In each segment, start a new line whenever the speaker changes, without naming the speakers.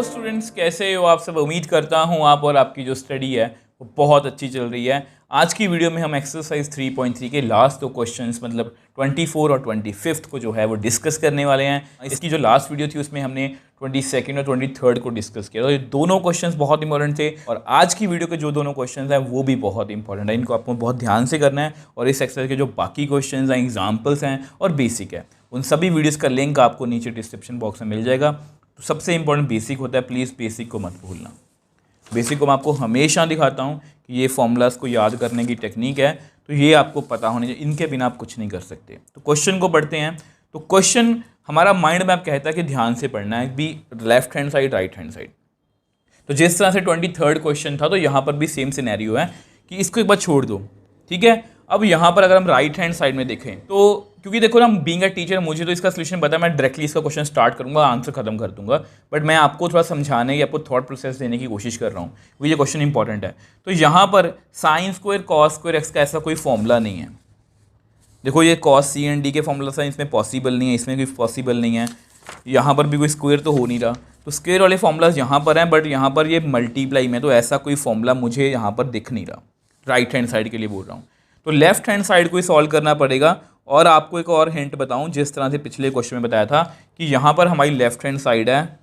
Hello students, कैसे हो आप सब। उम्मीद करता हूँ आप और आपकी जो स्टडी है वो बहुत अच्छी चल रही है। आज की वीडियो में हम एक्सरसाइज 3.3 के लास्ट दो क्वेश्चंस मतलब 24 और 25 को जो है वो डिस्कस करने वाले हैं। इसकी जो लास्ट वीडियो थी उसमें हमने 22 और 23 को डिस्कस किया। तो ये दोनों क्वेश्चंस बहुत इंपॉर्टेंट थे और आज की वीडियो के जो दोनों क्वेश्चंस हैं वो भी बहुत इंपॉर्टेंट है। इनको आपको बहुत ध्यान से करना है और इस एक्सरसाइज के जो बाकी क्वेश्चंस हैं, एग्जाम्पल्स हैं और बेसिक है, उन सभी वीडियोज़ का लिंक आपको नीचे डिस्क्रिप्शन बॉक्स में मिल जाएगा। तो सबसे इंपॉर्टेंट बेसिक होता है, प्लीज़ बेसिक को मत भूलना। बेसिक को मैं आपको हमेशा दिखाता हूँ कि ये फॉर्मूलाज को याद करने की टेक्निक है, तो ये आपको पता होने चाहिए, इनके बिना आप कुछ नहीं कर सकते। तो क्वेश्चन को पढ़ते हैं। तो क्वेश्चन हमारा माइंड मैप कहता है कि ध्यान से पढ़ना है, be left hand side right hand side. तो जिस तरह से 23 क्वेश्चन था तो यहाँ पर भी सेम सिनेरियो है कि इसको एक बार छोड़ दो, ठीक है। अब यहाँ पर अगर हम राइट हैंड साइड में देखें तो क्योंकि देखो ना, बीइंग अ टीचर मुझे तो इसका सोल्यूशन पता है, मैं डायरेक्टली इसका क्वेश्चन स्टार्ट करूंगा, आंसर खत्म कर दूंगा, बट मैं आपको थोड़ा समझाने या आपको थॉट प्रोसेस देने की कोशिश कर रहा हूँ, वो ये क्वेश्चन इंपॉर्टेंट है। तो यहाँ पर sine square cos square x का ऐसा कोई फॉर्मूला नहीं है। देखो ये कॉस सी एंड डी के फॉर्मूला था, इसमें पॉसिबल नहीं है, इसमें कोई पॉसिबल नहीं है, यहाँ पर भी कोई स्क्वायर तो हो नहीं रहा। तो स्क्वायर वाले फॉर्मूलाज यहाँ पर हैं, बट यहाँ पर ये मल्टीप्लाई में, तो ऐसा कोई फॉर्मूला मुझे यहाँ पर दिख नहीं रहा। राइट हैंड साइड के लिए बोल रहा हूँ, तो लेफ्ट हैंड साइड को ही सॉल्व करना पड़ेगा। और आपको एक और हिंट बताऊं, जिस तरह से पिछले क्वेश्चन में बताया था कि यहाँ पर हमारी लेफ्ट हैंड साइड है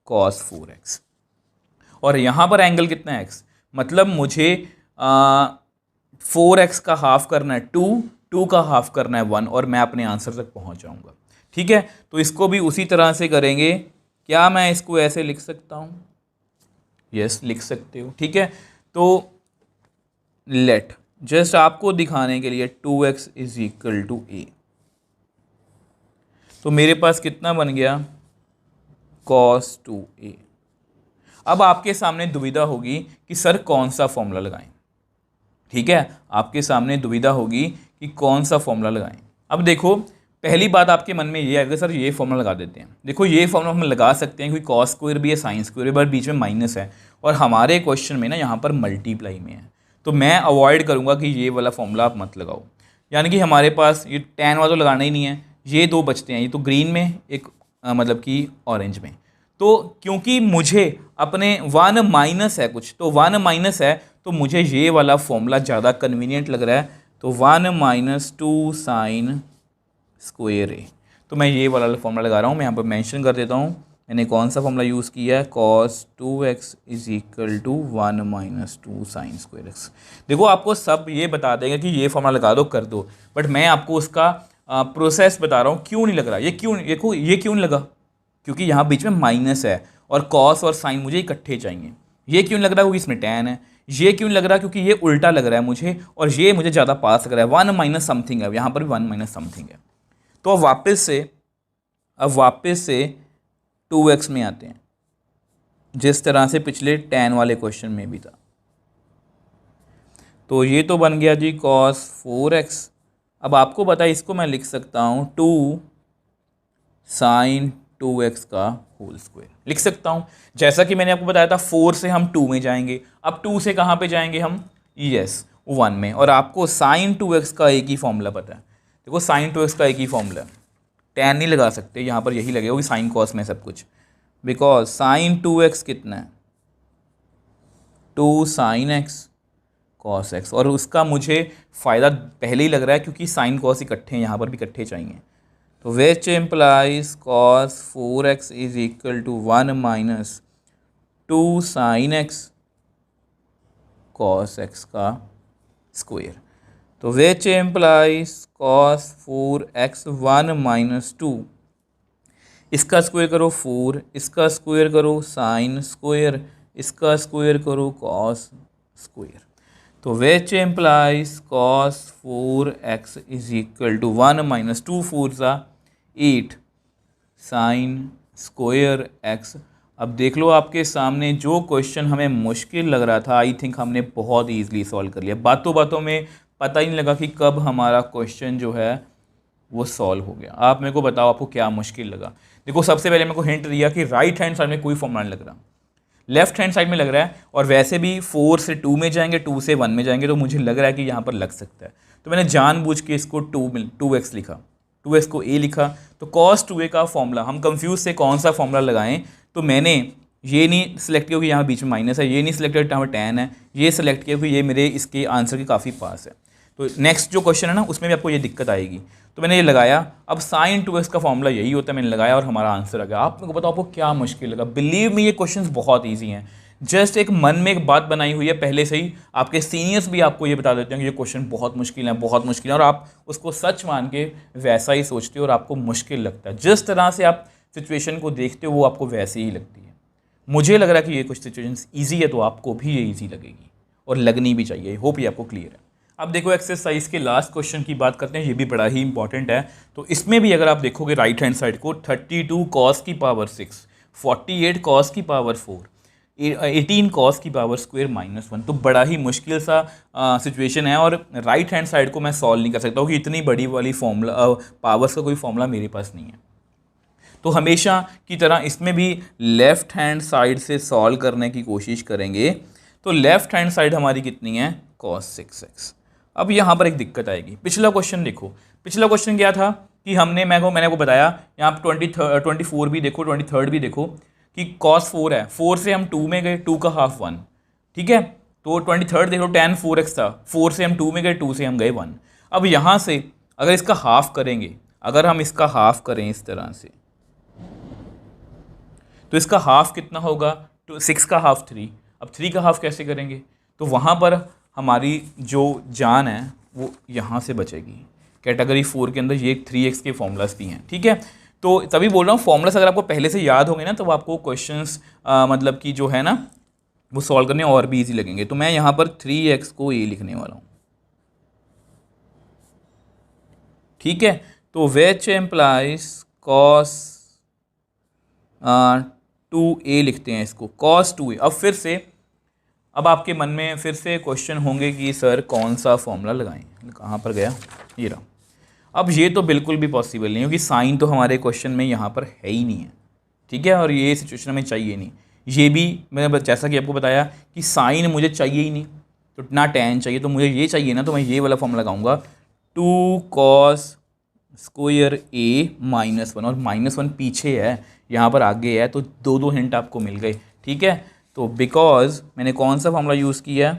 cos 4x और यहाँ पर एंगल कितना है x, मतलब मुझे 4x का हाफ करना है 2 का हाफ करना है 1 और मैं अपने आंसर तक पहुँच जाऊँगा, ठीक है। तो इसको भी उसी तरह से करेंगे। क्या मैं इसको ऐसे लिख सकता हूँ? यस, लिख सकते हो, ठीक है। तो लेट जस्ट आपको दिखाने के लिए 2x इज इक्वल टू ए, तो मेरे पास कितना बन गया cos 2a। अब आपके सामने दुविधा होगी कि सर कौन सा फॉर्मूला लगाएं, ठीक है। आपके सामने दुविधा होगी कि कौन सा फॉर्मूला लगाएं। अब देखो, पहली बात आपके मन में ये आएगा, सर ये फॉर्मूला लगा देते हैं। देखो ये फॉर्मूला हम लगा सकते हैं क्योंकि cos स्क्वायर भी है, साइन स्क्वायर भी है, बीच में माइनस है और हमारे क्वेश्चन में ना यहाँ पर मल्टीप्लाई में है, तो मैं अवॉइड करूँगा कि ये वाला फॉर्मूला आप मत लगाओ। यानी कि हमारे पास ये tan वाला तो लगाना ही नहीं है, ये दो बचते हैं, ये तो ग्रीन में एक मतलब कि ऑरेंज में। तो क्योंकि मुझे अपने 1 माइनस है कुछ, तो 1 माइनस है तो मुझे ये वाला फॉर्मूला ज़्यादा कन्वीनियंट लग रहा है, तो 1 माइनस 2 साइन स्क्वायर ए। तो मैं ये वाला फॉर्मूला लगा रहा हूँ, मैं यहाँ पर मेंशन कर देता हूँ मैंने कौन सा फॉर्मूला यूज़ किया है, cos 2x is equal to 1 minus 2 sine square x. देखो आपको सब ये बता देंगे कि ये फॉर्मूला लगा दो कर दो, बट मैं आपको उसका प्रोसेस बता रहा हूँ क्यों नहीं लग रहा। ये क्यों नहीं लगा, क्योंकि यहाँ बीच में माइनस है और cos और साइन मुझे इकट्ठे चाहिए। ये क्यों नहीं लग रहा, क्योंकि इसमें tan है। ये क्यों नहीं लग रहा, क्योंकि ये उल्टा लग रहा है मुझे और ये मुझे ज़्यादा पास लग रहा है, 1 माइनस समथिंग है, यहाँ पर भी 1 माइनस समथिंग है। तो अब वापस से 2x में आते हैं, जिस तरह से पिछले tan वाले क्वेश्चन में भी था। तो ये तो बन गया जी cos 4x। अब आपको पता है इसको मैं लिख सकता हूँ 2 साइन 2x का होल स्क्वायर लिख सकता हूँ। जैसा कि मैंने आपको बताया था 4 से हम 2 में जाएंगे, अब 2 से कहाँ पे जाएंगे हम, यस 1 में। और आपको साइन 2x का एक ही फॉर्मूला पता है। देखो साइन 2x का एक ही फॉर्मूला है, tan नहीं लगा सकते, यहाँ पर यही लगेगा, साइन कॉस में सब कुछ, बिकॉज साइन 2x कितना है 2 साइन x cos x, और उसका मुझे फ़ायदा पहले ही लग रहा है क्योंकि साइन कॉस इकट्ठे हैं, यहाँ पर भी इकट्ठे चाहिए। तो which implies cos 4x is equal to 1 minus 2 sine x cos x का स्क्वायर। तो which implies cos 4x 1 minus 2, इसका स्क्वायर करो 4, इसका स्क्वायर करो साइन स्क्वायर, इसका स्क्वायर करो cos स्क्वायर। तो which implies cos 4x is equal to 1 minus 2 4 8 sine square x। अब देख लो आपके सामने जो क्वेश्चन हमें मुश्किल लग रहा था, आई थिंक हमने बहुत ईजिली सॉल्व कर लिया। बातों बातों में पता ही नहीं लगा कि कब हमारा क्वेश्चन जो है वो सॉल्व हो गया। आप मेरे को बताओ आपको क्या मुश्किल लगा। देखो सबसे पहले मेरे को हिंट दिया कि राइट हैंड साइड में कोई फॉर्मूला नहीं लग रहा, लेफ्ट हैंड साइड में लग रहा है, और वैसे भी 4 से 2 में जाएंगे, 2 से 1 में जाएंगे, तो मुझे लग रहा है कि यहाँ पर लग सकता है। तो मैंने जानबूझ के इसको 2x लिखा, 2x को a लिखा। तो cos 2a का फॉर्मूला, हम कंफ्यूज से कौन सा फॉर्मूला लगाएं, तो मैंने ये नहीं सिलेक्ट किया कि यहाँ बीच में माइनस है, ये नहीं सिलेक्ट किया यहाँ टेन है, ये सिलेक्ट किया कि ये मेरे इसके आंसर के काफ़ी पास है। तो नेक्स्ट जो क्वेश्चन है ना उसमें भी आपको ये दिक्कत आएगी। तो मैंने ये लगाया, अब साइन 2x का फॉर्मूला यही होता है, मैंने लगाया और हमारा आंसर आ गया। आप मेरे को बताओ आपको क्या मुश्किल लगा? बिलीव मी ये क्वेश्चंस बहुत ईजी हैं। जस्ट एक मन में एक बात बनाई हुई है पहले से ही, आपके सीनियर्स भी आपको ये बता देते हैं कि ये क्वेश्चन बहुत मुश्किल है, बहुत मुश्किल है, और आप उसको सच मान के वैसा ही सोचते हो और आपको मुश्किल लगता है। जिस तरह से आप सिचुएशन को देखते हो वो आपको वैसे ही लगती है। मुझे लग रहा है कि ये कुछ सिचुएशंस ईजी है, तो आपको भी ये ईजी लगेगी और लगनी भी चाहिए। होप ये आपको क्लियर है। अब देखो एक्सरसाइज के लास्ट क्वेश्चन की बात करते हैं, ये भी बड़ा ही इंपॉर्टेंट है। तो इसमें भी अगर आप देखोगे राइट हैंड साइड को 32 कॉस की पावर 6, 48 कॉस की पावर 4, 18 कॉस की पावर स्क्वायर -1, तो बड़ा ही मुश्किल सा सिचुएशन है और राइट हैंड साइड को मैं सॉल्व नहीं कर सकता हूँ कि इतनी बड़ी वाली फॉर्मूला पावर्स का कोई फॉर्मूला मेरे पास नहीं है। तो हमेशा की तरह इसमें भी लेफ़्ट हैंड साइड से सॉल्व करने की कोशिश करेंगे। तो लेफ़्ट हैंड साइड हमारी कितनी है? cos 6x। अब यहाँ पर एक दिक्कत आएगी। पिछला क्वेश्चन देखो, पिछला क्वेश्चन क्या था कि मैंने को बताया, यहाँ पर 24 भी देखो, 23 भी देखो कि cos 4 है, 4 से हम 2 में गए, 2 का हाफ 1, ठीक है। तो 23 देखो tan 4x था, 4 से हम 2 में गए, 2 से हम गए 1। अब यहाँ से अगर इसका हाफ करेंगे, अगर हम इसका हाफ करें इस तरह से, तो इसका हाफ कितना होगा? तो 6 का हाफ 3। अब 3 का हाफ कैसे करेंगे? तो वहाँ पर हमारी जो जान है वो यहाँ से बचेगी। कैटेगरी 4 के अंदर ये 3x के फॉर्मूलाज भी हैं, ठीक है। तो तभी बोल रहा हूँ फॉर्मूलाज अगर आपको पहले से याद होंगे ना, तो आपको क्वेश्चंस मतलब कि जो है ना वो सॉल्व करने और भी ईजी लगेंगे। तो मैं यहाँ पर 3x को a लिखने वाला हूँ, ठीक है। तो विच एम्प्लाइज cos 2a लिखते हैं इसको, cos 2a। अब फिर से अब आपके मन में फिर से क्वेश्चन होंगे कि सर कौन सा फॉर्मूला लगाएं, कहाँ पर गया, ये रहा। अब ये तो बिल्कुल भी पॉसिबल नहीं, क्योंकि साइन तो हमारे क्वेश्चन में यहाँ पर है ही नहीं है, ठीक है, और ये सिचुएशन हमें चाहिए नहीं। ये भी मैंने जैसा कि आपको बताया कि साइन मुझे चाहिए ही नहीं, तो ना tan चाहिए, तो मुझे ये चाहिए ना, तो मैं ये वाला फॉर्मूला लगाऊंगा 2 cos स्क्वायर a -1, और -1 पीछे है, यहाँ पर आगे है, तो दो हिंट आपको मिल गए, ठीक है। तो बिकॉज मैंने कौन सा फॉर्मूला यूज़ किया?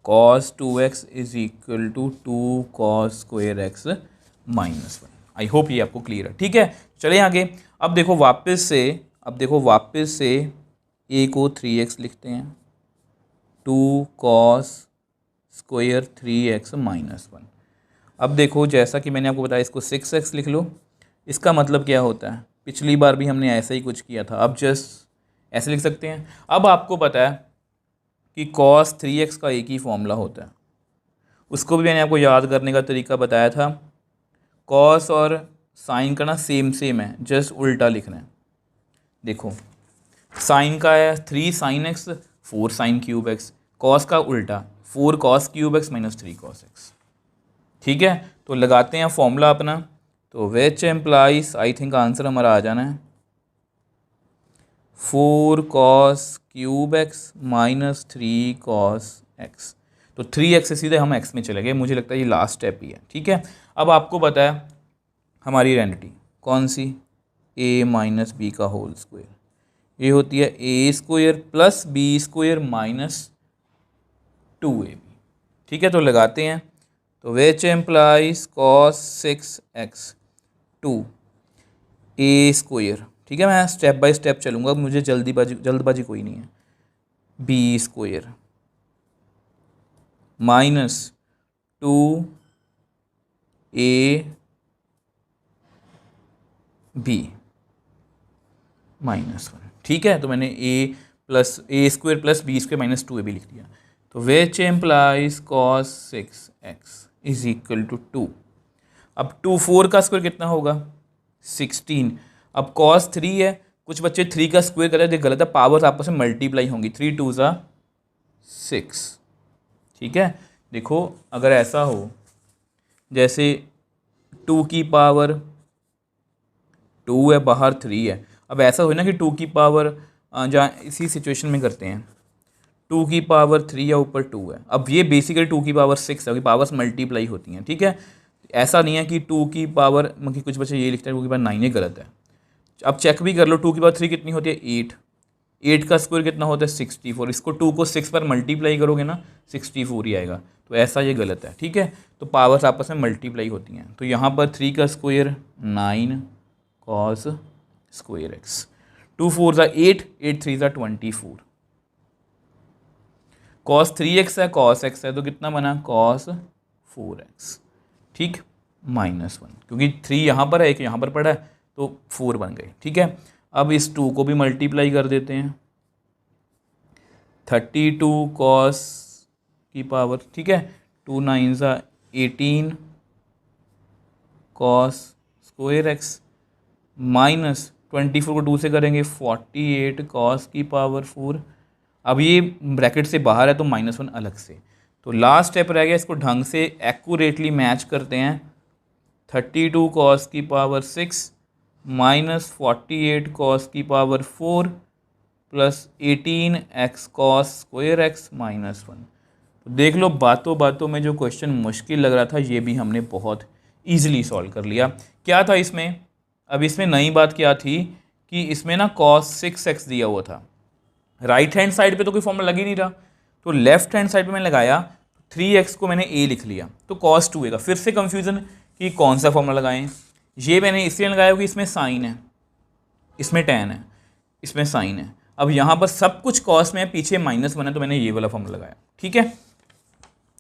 cos 2x is equal to 2 cos square x -1। I hope ये आपको क्लियर है, ठीक है। चलिए आगे। अब देखो वापस से a को 3x लिखते हैं, 2 cos स्क्वायर 3x -1। अब देखो जैसा कि मैंने आपको बताया, इसको 6x लिख लो। इसका मतलब क्या होता है? पिछली बार भी हमने ऐसा ही कुछ किया था, अब जस्ट ऐसे लिख सकते हैं। अब आपको पता है कि cos 3x का एक ही फॉर्मूला होता है, उसको भी मैंने आपको याद करने का तरीका बताया था। cos और साइन का ना सेम है, जस्ट उल्टा लिखना है। देखो साइन का है 3 sin x 4 sin cube x, cos का उल्टा 4 cos cube x -3 cos x, ठीक है। तो लगाते हैं फॉर्मूला अपना। तो which employees, I think answer हमारा आ जाना है 4 cos cube x -3 cos x। तो 3x से सीधे हम x में चले गए, मुझे लगता है ये लास्ट स्टेप ही है, ठीक है। अब आपको पता है हमारी आइडेंटिटी कौन सी? a - b का होल स्क्वायर, ये होती है a square plus b square -2ab, ठीक है। तो लगाते हैं। तो which implies cos 6x 2 a square, ठीक है। मैं स्टेप बाय स्टेप चलूँगा, मुझे जल्दबाजी कोई नहीं है। b स्क्वायर -2 a b -1, ठीक है। तो मैंने a square plus b square -2ab लिख दिया। तो which implies cos 6x is equal to 2। अब 4 का स्क्वायर कितना होगा? 16। अब cos 3 है, कुछ बच्चे 3 का स्क्वायर करते हैं, गलत है, पावर्स आपस में मल्टीप्लाई होंगी, 3 2 ज़ा 6, ठीक है। देखो अगर ऐसा हो जैसे 2 की पावर 2 है, बाहर 3 है। अब ऐसा हो ना कि 2 की पावर, जहाँ इसी सिचुएशन में करते हैं, 2 की पावर 3 या ऊपर 2 है। अब ये बेसिकली 2 की पावर 6 है, पावर्स मल्टीप्लाई होती हैं, ठीक है। ऐसा नहीं है कि 2 की पावर, कुछ बच्चे ये लिखते हैं 2 की पावर 9, ये गलत है। अब चेक भी कर लो, 2 की पावर 3 कितनी होती है? 8। 8 का स्क्वायर कितना होता है 64, इसको 2 को 6 पर मल्टीप्लाई करोगे ना 64 ही आएगा, तो ऐसा ये गलत है, ठीक है। तो पावर्स आपस में मल्टीप्लाई होती हैं, तो यहाँ पर 3 का स्क्वायर 9 कॉस स्क्वायर एक्स, 2 4 ज़ा 8, 8 3 ज़ा 24, कॉस 3x है कॉस x है, तो कितना बना कॉस 4x, ठीक, -1, क्योंकि 3 यहाँ पर है, एक यहाँ पर पड़ा है, तो 4 बन गए, ठीक है। अब इस 2 को भी मल्टीप्लाई कर देते हैं, 32 कॉस की पावर, ठीक है, 2 9 ज़ा 18 कॉस स्क्वायर एक्स, -24 को 2 से करेंगे 48 कॉस की पावर 4। अब ये ब्रैकेट से बाहर है तो -1 अलग से, तो लास्ट स्टेप रह गया, इसको ढंग से एक्यूरेटली मैच करते हैं, 32 कॉस की पावर 6 -48 कॉस की power 4 plus 18 x cos square x -1। तो देख लो बातों बातों में जो क्वेश्चन मुश्किल लग रहा था ये भी हमने बहुत ईजिली सॉल्व कर लिया। क्या था इसमें, अब इसमें नई बात क्या थी कि इसमें ना cos 6x दिया हुआ था, राइट हैंड साइड पे तो कोई फॉर्मूला लग ही नहीं रहा, तो लेफ्ट हैंड साइड पे मैंने लगाया 3x को मैंने a लिख लिया, तो cos 2a का फिर से कंफ्यूजन कि कौन सा फॉर्मूला लगाएं। ये मैंने इसलिए लगाया कि इसमें साइन है, इसमें tan है, इसमें साइन है। अब यहाँ पर सब कुछ cos में है, पीछे -1 है, तो मैंने ये वाला फॉर्मूला लगाया, ठीक है,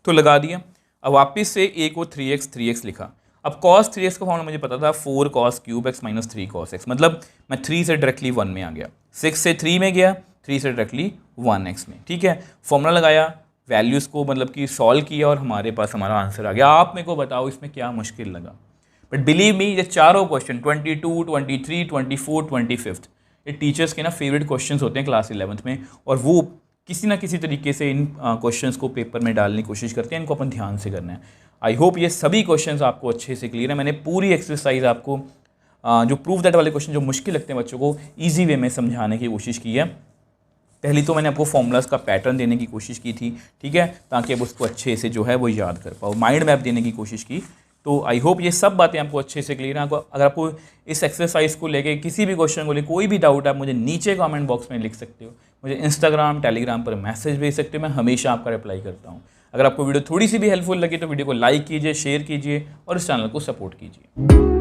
तो लगा दिया। अब वापस से a को 3x लिखा। अब cos 3x का फॉर्मूला मुझे पता था 4 cos cube x - 3 cos x, मतलब मैं 3 से डायरेक्टली 1 में आ गया, 6 से 3 में गया, 3 से डायरेक्टली 1x में, ठीक है। फॉर्मूला लगाया, वैल्यूज़ को मतलब कि सॉल्व किया और हमारे पास हमारा आंसर आ गया। आप मेरे को बताओ इसमें क्या मुश्किल लगा, बट बिलीव मी ये चारों क्वेश्चन 22, 23, 24, 25 ये टीचर्स के ना फेवरेट क्वेश्चंस होते हैं क्लास 11th में, और वो किसी ना किसी तरीके से इन क्वेश्चंस को पेपर में डालने की कोशिश करते हैं, इनको अपन ध्यान से करना है। आई होप ये सभी क्वेश्चंस आपको अच्छे से क्लियर है। मैंने पूरी एक्सरसाइज आपको जो प्रूफ दैट वाले क्वेश्चन जो मुश्किल लगते हैं बच्चों को ईजी वे में समझाने की कोशिश की है। पहली तो मैंने आपको फॉर्मूलाज का पैटर्न देने की कोशिश की थी, ठीक है, ताकि आप उसको अच्छे से जो है वो याद कर पाओ, माइंड मैप देने की कोशिश की। तो आई होप ये सब बातें आपको अच्छे से क्लियर हैं। अगर आपको इस एक्सरसाइज को लेके किसी भी क्वेश्चन को लेकर कोई भी डाउट है, आप मुझे नीचे कमेंट बॉक्स में लिख सकते हो, मुझे इंस्टाग्राम टेलीग्राम पर मैसेज भेज सकते हो, मैं हमेशा आपका रिप्लाई करता हूँ। अगर आपको वीडियो थोड़ी सी भी हेल्पफुल लगी तो वीडियो को लाइक कीजिए, शेयर कीजिए और इस चैनल को सपोर्ट कीजिए।